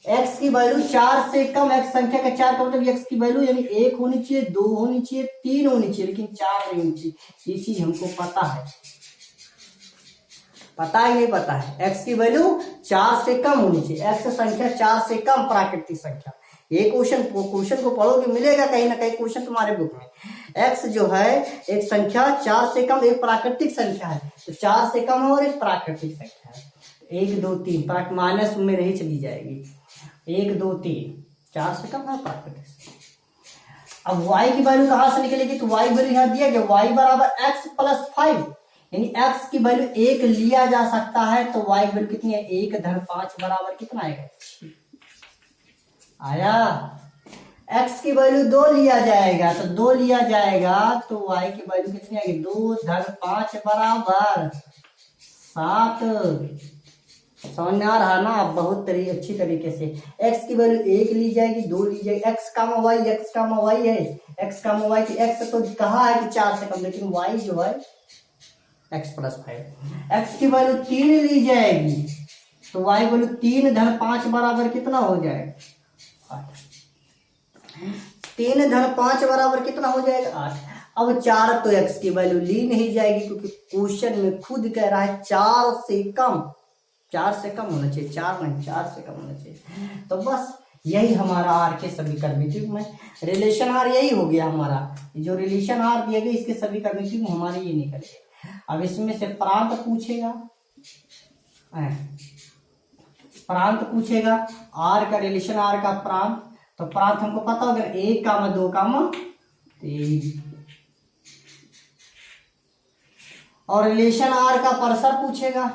x की वैल्यू 4 से कम, x संख्या का 4 का मतलब x की वैल्यू यानी 1 होनी चाहिए, 2 होनी चाहिए, 3 होनी चाहिए, लेकिन 4 नहीं होनी चाहिए। ये चीज हमको पता है, पता ही नहीं पता है। x की वैल्यू 4 से कम होनी चाहिए, x संख्या 4 से कम प्राकृतिक संख्या। ये क्वेश्चन को पढ़ोगे मिलेगा कहीं ना कहीं क्वेश्चन तुम्हारे बुक में। x जो है एक संख्या 4 से कम, एक प्राकृतिक संख्या है, तो 4 से कम है और एक प्राकृतिक संख्या है। 1 2 3 माइनस में नहीं चली जाएगी। 1 2 3 4 से कम है प्राकृतिक संख्या। अब y की वैल्यू कहां से निकलेगी? तो y वैल्यू यहाँ दिया गया, y बराबर x प्लस 5, यानी x की वैल्यू 1 लिया जा सकता है। तो y वैल्यू कितनी है? 1 धन 5 बराबर कितना आएगा? आया। x की वैल्यू 2 लिया जाएगा, तो 2 लिया जाएगा तो y की वैल्यू कितनी आएगी? 2 धन 5 बराबर 7। समझ में आ रहा ना? आप बहुत अच्छी तरीके से x की वैल्यू 1 ली जाएगी, 2 ली जाएगी, x कामा y है, x कामा y की x तो कहा है कि 4 से कम, लेकिन y जो है x प्लस 5, x की वैल्यू 3 ली जाएगी तो y वैल्यू 3 धन 5 बराबर कितना हो जाएगा? 8। 3 धन 5 बराबर कितना हो जाएगा? 8। अब 4 तो x की वैल्यू ली नहीं जाएगी क्योंकि क्वेश्चन में खुद कह रहा है 4 से कम, 4 से कम होना चाहिए, 4 नहीं 4 से कम होना चाहिए। तो बस यही हमारा आर के समीकरण में रिलेशन आर यही हो गया हमारा, जो रिलेशन आर दिए गए इसके समीकरण में हमारे ये निकल गए। अब इसमें से प्रांत पूछेगा, प्रांत पूछेगा, आर का रिलेशन आर का प्रांत, तो प्रांत हमको पता होगा 1, 2, 3, और रिलेशन आर का परसर पूछेगा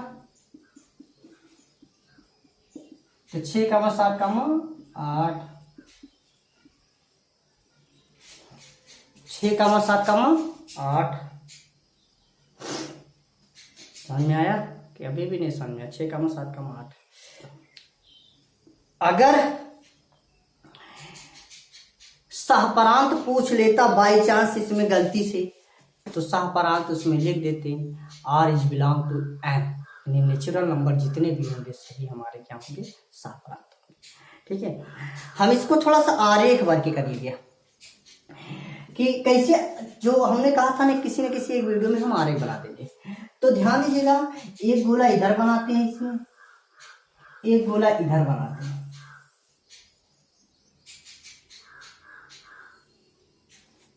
तो 6, 7, 8, 6, 7, 8। समझ में आया कि अभी भी नहीं समझ में आया? 6, 7, 8। अगर सहपरांत पूछ लेता बाई चांस इसमें गलती से, तो सहपरांत उसमें लिख देते हैं R is belong to N, natural number जितने भी होंगे सही हमारे क्या होंगे? सहपरांत होंगे। ठीक है, हम इसको थोड़ा सा आरेख वर्ग कर लिया कि कैसे, जो हमने कहा था ना किसी न किसी एक वीडियो में हम आरेख बना देंगे। तो ध्यान दीजिएगा, एक गोला इधर बनाते हैं, इसमें एक गोला इधर बनाते हैं,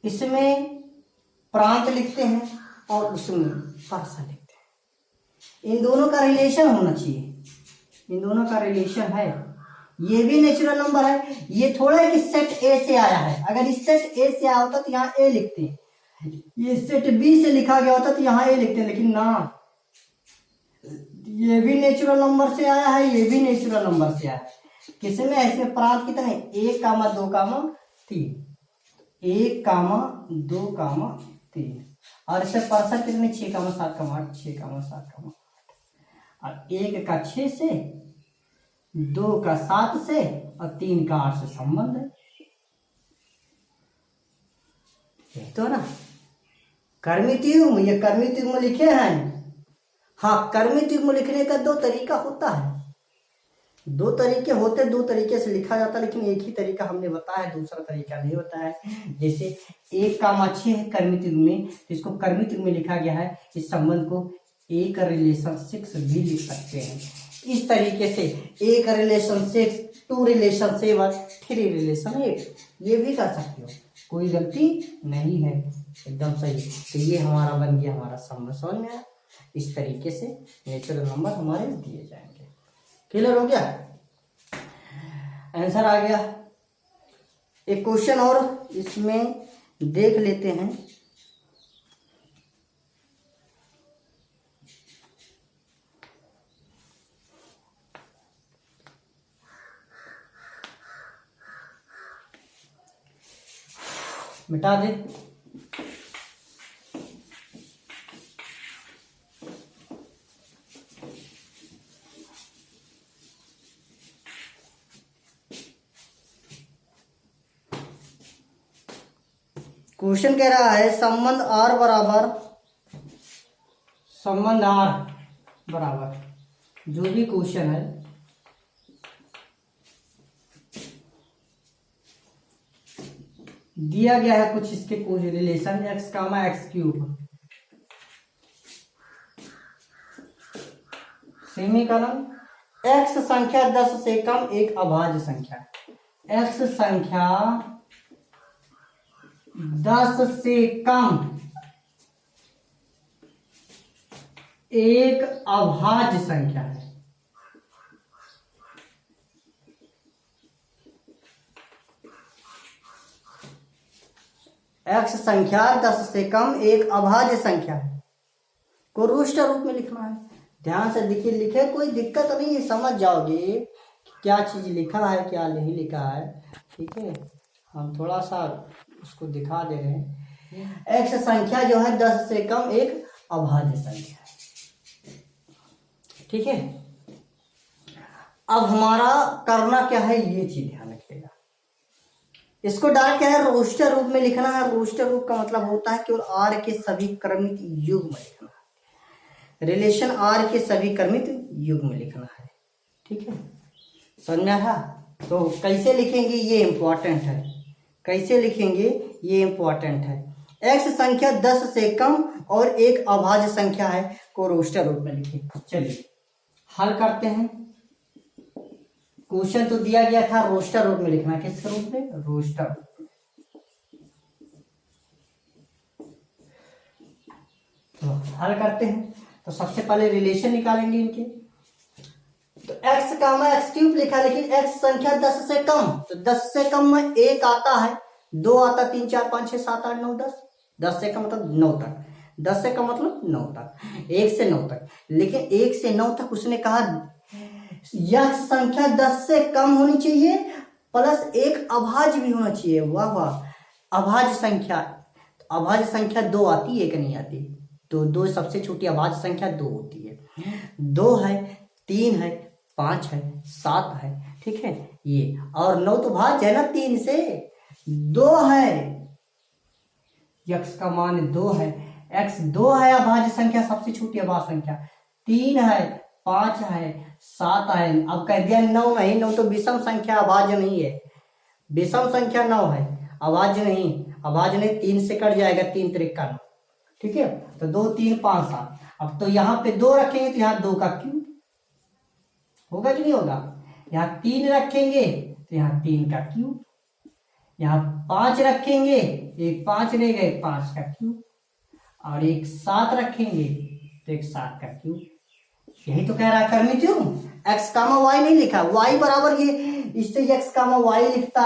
इसमें प्रांत लिखते हैं और उसमें परसा लिखते हैं। इन दोनों का रिलेशन होना चाहिए, इन दोनों का रिलेशन है। ये भी नेचुरल नंबर है, ये थोड़ा है कि सेट ए से आया है, अगर इस सेट ए से आया होता तो यहाँ ए लिखते हैं, ये सेट बी से लिखा गया होता तो यहाँ ए लिखते हैं, लेकिन ना, ये भी नेचुरल नंबर से आया है, ये भी नेचुरल नंबर से आया है। किसमें है? इसमें प्रांत कितने? 1, 2, 3, 1, 2, 3, और इससे परसा कितने? 6, 7, 8, 6, 7, 8, और 1 का 6 से, 2 का 7 से और 3 का 8 से संबंध है, तो ना कर्मित युग्म, ये कर्मित युग्म लिखे हैं। हाँ, कर्मित युग्म लिखने का 2 तरीका होता है, 2 तरीके होते, 2 तरीके से लिखा जाता है, लेकिन एक ही तरीका हमने बताया, दूसरा तरीका नहीं बताया है। जैसे 1, 6 है कर्मित युग्म में, तो इसको कर्मित युग्म में लिखा गया है, इस संबंध को 1 रिलेशन 6 भी लिख सकते हैं। इस तरीके से 1 रिलेशन 6, 2 रिलेशन 7, 3 रिलेशन 8, ये भी कर सकते हो, कोई गलती नहीं है, एकदम सही। तो ये हमारा बन गया हमारा संबंध। समझ में आया? इस तरीके से नेचुरल नंबर हमारे दिए जाएंगे। क्लियर हो गया? आंसर आ गया। एक क्वेश्चन और इसमें देख लेते हैं। मिटा दे। क्वेश्चन कह रहा है संबंध आर बराबर, संबंध आर बराबर, जो भी क्वेश्चन है दिया गया है कुछ इसके कुछ रिलेशन x, x3 सेमीकलन, x संख्या 10 से कम एक अभाज्य संख्या, x संख्या 10 से कम एक अभाज्य संख्या है। x संख्या 10 से कम एक अभाज्य संख्या है को रुष्ट रूप में लिखना है। ध्यान से देखिए, लिखे कोई दिक्कत नहीं है, समझ जाओगे क्या चीज लिखा है क्या नहीं लिखा है। ठीक है, हम थोड़ा सा उसको दिखा दे रहे हैं। x संख्या जो है 10 से कम एक अभाज्य संख्या है। ठीक है, अब हमारा करना क्या है, ये चीज ध्यान रखिएगा। इसको डायरेक्ट क्या है, रोस्टर रूप में लिखना है। रोस्टर रूप का मतलब होता है केवल आर के सभी क्रमित युग्म लिखना है। रिलेशन आर के सभी क्रमित युग्म लिखना है। ठीक है, समझ में आया? तो कैसे लिखेंगे ये इंपॉर्टेंट है, कैसे लिखेंगे ये इंपॉर्टेंट है। एक्स संख्या 10 से कम और एक अभाज्य संख्या है को रोस्टर रूप में लिखें। चलिए हल करते हैं। क्वेश्चन तो दिया गया था रोस्टर रूप में लिखना, किस रूप में, रोस्टर। तो हल करते हैं। तो सबसे पहले रिलेशन निकालेंगे इनके। तो x कामा एक्स क्यूब लिखा, लेकिन x संख्या 10 से कम, तो 10 से कम में 1 आता है, 2 आता, 3 4 5 6 7 8 9 10। 10 से कम मतलब 9 तक, 10 से कम मतलब 9 तक, 1 से 9 तक। लेकिन 1 से 9 तक उसने कहा यह संख्या 10 से कम होनी चाहिए प्लस एक अभाज्य भी होना चाहिए। वाह वाह, अभाज्य संख्या। तो अभाज्य संख्या 2 आती है कि नहीं आती? तो 2 सबसे छोटी अभाज्य संख्या 2 होती है। 2 है, 3 है, 5 है, 7 है। ठीक है, ये और 9 तो भाज्य है ना 3 से। 2 है, x का मान 2 है, x 2 है अभाज्य संख्या, सबसे छोटी अभाज्य संख्या। 3 है, 5 है, 7 है। अब कह दिया 9 नहीं, 9 तो विषम संख्या, अभाज्य नहीं है। विषम संख्या 9 है, अभाज्य नहीं। अभाज्य नहीं, 3 से कट जाएगा, 3 त्रिक 9। ठीक है, तो 2 3 5 7। अब तो यहाँ पे 2 रखेंगे तो यहाँ 2 का क्यूब होगा कि नहीं होगा? यहाँ 3 रखेंगे तो यहाँ 3 का क्यूब, यहाँ 5 रखेंगे, एक 5 रह गए, 5 का क्यूब, और एक 7 रखेंगे तो एक 7 का क्यूब। यही तो कह रहा है करनी क्यों, एक्स कामा वाई नहीं लिखा, वाई बराबर ये, इससे एक्स कामा वाई लिखता,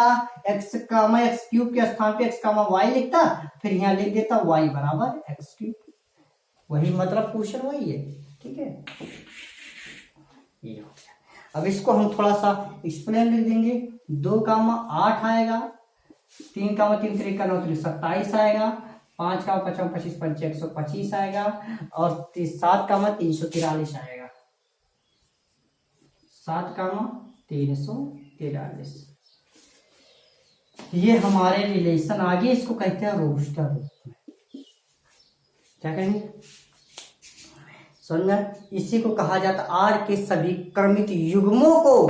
एक्स कामा एक्स क्यूब के स्थान पे एक्स कामा वाई लिखता, फिर यहाँ लिख देता वाई बराबर एक्स क्यूब। वही मतलब क्वेश्चन वही है। ठीक है, ये हो गया। अब इसको हम थोड़ा सा एक्सप्लेन लिख देंगे। 2 कामा 8 आएगा, 3 कामा 3 3 का 9 27 आएगा, 5 कामा 5 25 5 125 आएगा, और 7 कामा 343 आएगा। 7 कामा 343, ये हमारे रिलेशन आगे, इसको कहते हैं रोस्टर। क्या कहेंगे, समझ? इसी को कहा जाता आर के सभी क्रमित युग्मों को,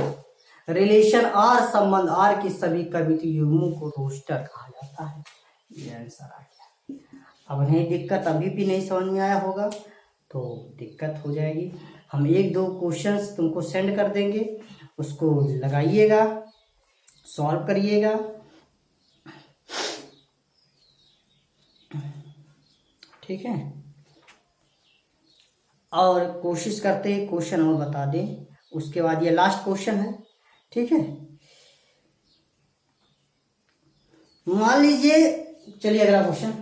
रिलेशन आर संबंध आर के सभी क्रमित युग्मों को रोस्टर कहा जाता है। ये आंसर आ गया। अब नहीं दिक्कत अभी भी नहीं समझ में आया होगा तो दिक्कत हो जाएगी। हम 1-2 क्वेश्चंस तुमको सेंड कर देंगे, उसको लगाइएगा, सॉल्व करिएगा। ठीक है, और कोशिश करते हैं क्वेश्चन और बता दें, उसके बाद ये लास्ट क्वेश्चन है। ठीक है, मान लीजिए, चलिए अगला क्वेश्चन।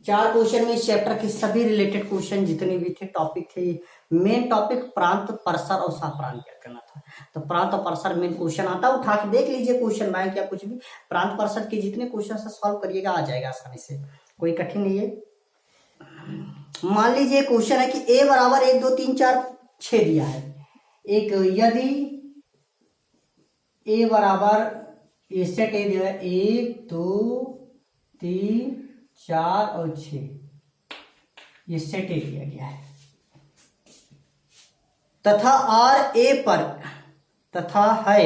चार क्वेश्चन में इस चैप्टर के सभी रिलेटेड क्वेश्चन जितने भी थे, टॉपिक थे। मेन टॉपिक प्रांत, परसर और साप्रांत क्या करना था। तो प्रांत और परसर मेन क्वेश्चन आता है, उठा के देख लीजिए क्वेश्चन बैंक या कुछ भी। प्रांत परसर के जितने क्वेश्चन से सॉल्व करिएगा आ जाएगा आसानी से, कोई कठिन नहीं है। मान लीजिए क्वेश्चन है कि a बराबर 1 2 3 4 6 दिया है। एक यदि a बराबर ये सेट ए दिया है 1 2 3 4 और 6, ये सेट ए दिया गया है, तथा आर ए पर, तथा है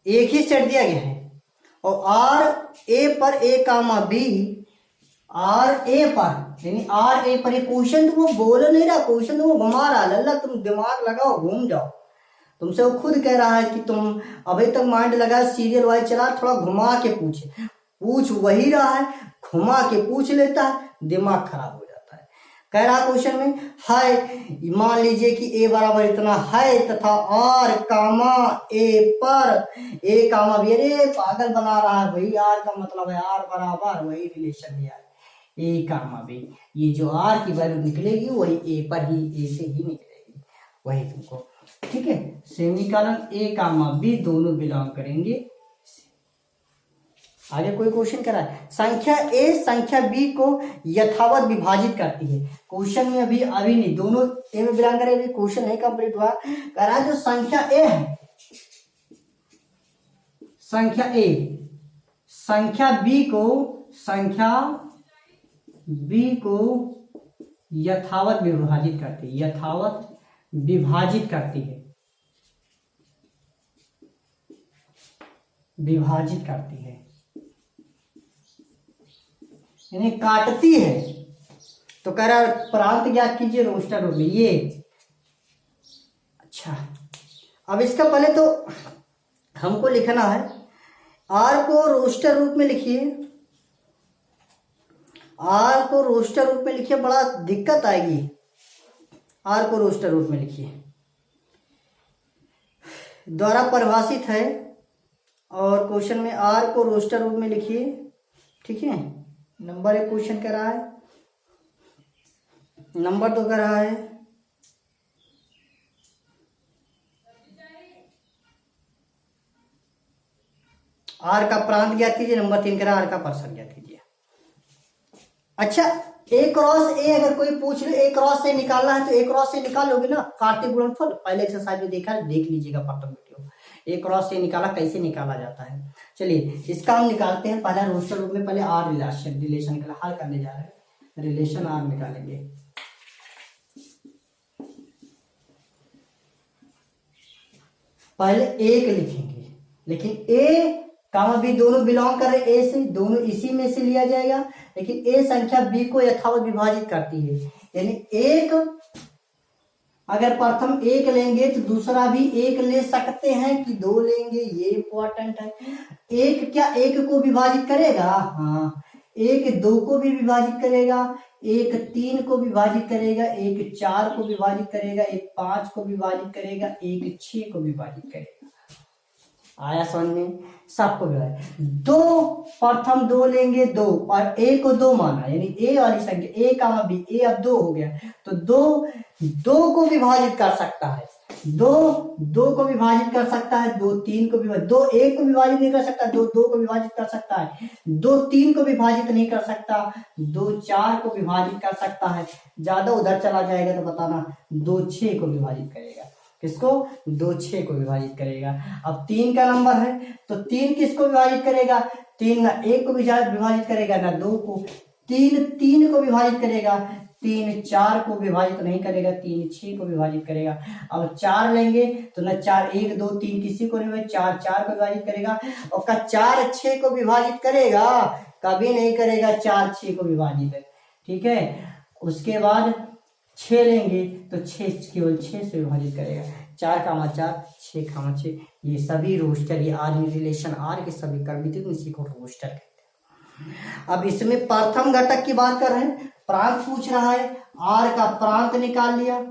एक ही सेट दिया गया है, और आर ए पर ए कामा बी, आर ए पर यानी आर ए पर, ये क्वेश्चन तुमको बोल नहीं रहा, क्वेश्चन तुमको घुमा रहा। लल्ला तुम दिमाग लगाओ, घूम जाओ। तुमसे वो खुद कह रहा है कि तुम अभी तक माइंड लगा सीरियल वाइज चला, थोड़ा घुमा के पूछ वही रहा है, घुमा के पूछ लेता है, दिमाग खराब हो जाता है। कह रहा क्वेश्चन में है, मान लीजिए कि ए बराबर इतना है तथा आर कामा ए पर ए कामा बी, अरे पागल बना रहा है भाई, आर का मतलब है आर बराबर वही रिलेशन दिया है ए कामा बी, ये जो आर की वैल्यू निकलेगी वही ए पर ही, ए से ही निकलेगी, वही तुमको। ठीक है, सेमीकॉलन ए कामा बी दोनों बिलोंग करेंगे। आगे कोई क्वेश्चन करा है, संख्या ए संख्या बी को यथावत विभाजित करती है। क्वेश्चन में अभी नहीं, दोनों ए में बिलोंग करे, अभी क्वेश्चन नहीं कंप्लीट हुआ। कह रहा है जो संख्या ए है, संख्या ए संख्या बी को यथावत विभाजित करती है, यथावत विभाजित करती है, विभाजित करती है यानी काटती है। तो कह रहा है प्रांत ज्ञात कीजिए रोस्टर रूप में ये। अच्छा, अब इसका पहले तो हमको लिखना है, आर को रोस्टर रूप में लिखिए, आर को रोस्टर रूप में लिखिए, बड़ा दिक्कत आएगी। आर को रोस्टर रूप में लिखिए, द्वारा परिभाषित है, और क्वेश्चन में आर को रोस्टर रूप में लिखिए, ठीक है। नंबर 1 क्वेश्चन कर रहा है, नंबर 2 कर रहा है, आर का प्रांत ज्ञात कीजिए, नंबर 3 करा आर का पर्सन ज्ञात कीजिए। अच्छा, ए क्रॉस ए अगर कोई पूछ ले ए क्रॉस से निकालना है तो ए क्रॉस से निकाल लोगे ना, कार्तीय गुणनफल पहले एक्सरसाइज में देखा है, देख लीजिएगा प्रथम वीडियो। ए क्रॉस से निकाला कैसे निकाला जाता है, चलिए इसका हम निकालते हैं। पहला रोस्टर रूप में पहले आर रिलेशन का हल करने जा रहे हैं, रिलेशन आर निकालेंगे। पहले एक लिखेंगे, लेकिन ए कामा बी दोनों बिलोंग कर रहे ए से, दोनों इसी में से लिया जाएगा, लेकिन ए संख्या बी को यथावत विभाजित करती है। यानी एक अगर प्रथम एक लेंगे तो दूसरा भी एक ले सकते हैं कि 2 लेंगे, ये इंपॉर्टेंट है। एक क्या एक को विभाजित करेगा? हाँ, एक 2 को भी विभाजित करेगा, एक 3 को विभाजित करेगा, एक 4 को विभाजित करेगा, एक 5 को विभाजित करेगा, एक 6 को विभाजित करेगा। आया समझ में? सबको विभाजित। 2 प्रथम 2 लेंगे 2 और ए को 2 माना, यानी ए वाली संख्या ए का बी, ए अब 2 हो गया तो 2 को विभाजित कर सकता है, 2 को विभाजित कर सकता है, 2 3 को विभाजित, 2 1 को विभाजित नहीं कर सकता, 2 2 को विभाजित कर सकता है, 2 3 को विभाजित नहीं कर सकता, 2 4 को विभाजित कर सकता है। ज्यादा उधर चला जाएगा तो बताना, 2 6 को विभाजित करेगा। किसको? 2 6 को विभाजित करेगा। अब 3 का नंबर है तो 3 किसको विभाजित करेगा? 3 ना 1 को विभाजित करेगा ना 2 को, 3 को विभाजित करेगा, 3 4 को विभाजित नहीं करेगा, 3 6 को विभाजित करेगा। अब 4 लेंगे तो ना 4 1 2 3 किसी को नहीं, 4 4 को विभाजित करेगा, और का 4 6 को विभाजित करेगा? कभी नहीं करेगा, 4 6 को विभाजित है, ठीक है। उसके बाद 6 लेंगे तो 6 केवल 6 से विभाजित करेगा, 4 का 4 6 का 6। ये सभी रोस्टर, ये आर रिलेशन आर के सभी कर्मित इसी को रोस्टर कहते हैं। अब इसमें प्रथम घटक की बात कर रहे हैं, प्रांत पूछ रहा है, आर का प्रांत निकाल लिया।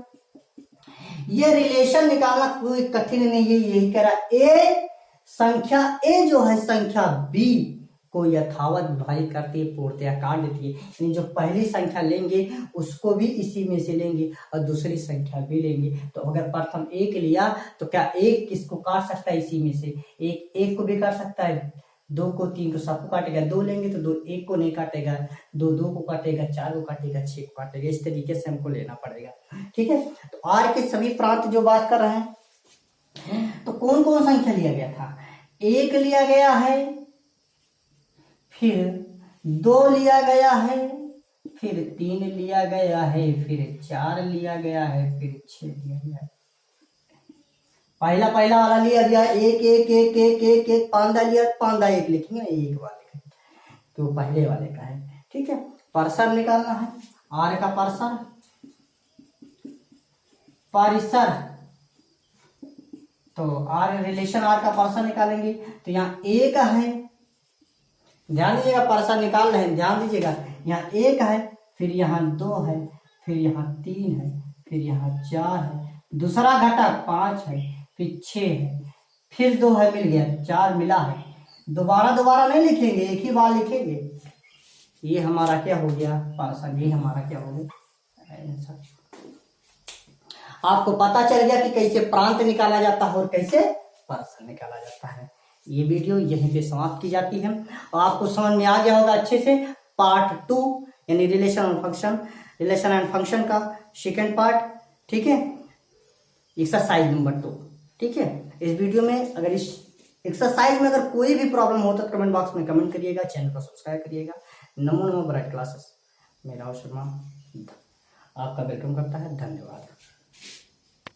ये रिलेशन निकालना कोई कठिन नहीं है, यही कह रहा है ए संख्या ए जो है संख्या बी को यथावत विभाजित करती है, पूर्णतया काट देती है। यानी जो पहली संख्या लेंगे उसको भी इसी में से लेंगे और दूसरी संख्या भी लेंगे। तो अगर प्रथम 1 लिया तो क्या 1 किसको काट सकता है? इसी में से 1 को भी काट सकता है, 2 को 3 को सबको काटेगा। 2 लेंगे तो 2 1 को नहीं काटेगा, 2 2 को काटेगा, 4 को काटेगा, 6 को काटेगा। इस तरीके से हमको लेना पड़ेगा, ठीक है। तो आर के सभी प्रांत जो बात कर रहे हैं, तो कौन कौन संख्या लिया गया था? 1 लिया गया है, फिर 2 लिया गया है, फिर 3 लिया गया है, फिर 4 लिया गया है, फिर 6 लिया गया है। पहला वाला लिया गया 1 1 1 1 1 1 पांदा लिया, पांदा 1 लिखेंगे, 1 वाले का तो पहले वाले का है, ठीक है। परसर निकालना है, आर का परसर, परिसर, तो आर रिलेशन आर का परसर निकालेंगे तो यहाँ 1 है, ध्यान दीजिएगा, परसर निकाल रहे हैं, ध्यान दीजिएगा। यहाँ 1 है, फिर यहाँ 2 है, फिर यहाँ 3 है, फिर यहाँ 4 है, दूसरा घटक 5 है, फिर 6 है, फिर 2 है, मिल गया, 4 मिला है। दोबारा नहीं लिखेंगे, एक ही बार लिखेंगे। ये हमारा क्या हो गया? परसर। ये हमारा क्या हो गया? आपको पता चल गया कि कैसे प्रांत निकाला जाता है और कैसे परसर निकाला जाता है। ये वीडियो यहीं पे समाप्त की जाती है और आपको समझ में आ गया होगा अच्छे से पार्ट 2 यानी रिलेशन एंड फंक्शन का सेकेंड पार्ट। ठीक है, एक्सरसाइज नंबर 2। ठीक है, इस वीडियो में अगर इस एक्सरसाइज में अगर कोई भी प्रॉब्लम हो तो कमेंट बॉक्स में कमेंट करिएगा, चैनल को सब्सक्राइब करिएगा। नमो नमो ब्राइट क्लासेस, मेरा शर्मा आपका वेलकम करता है। धन्यवाद।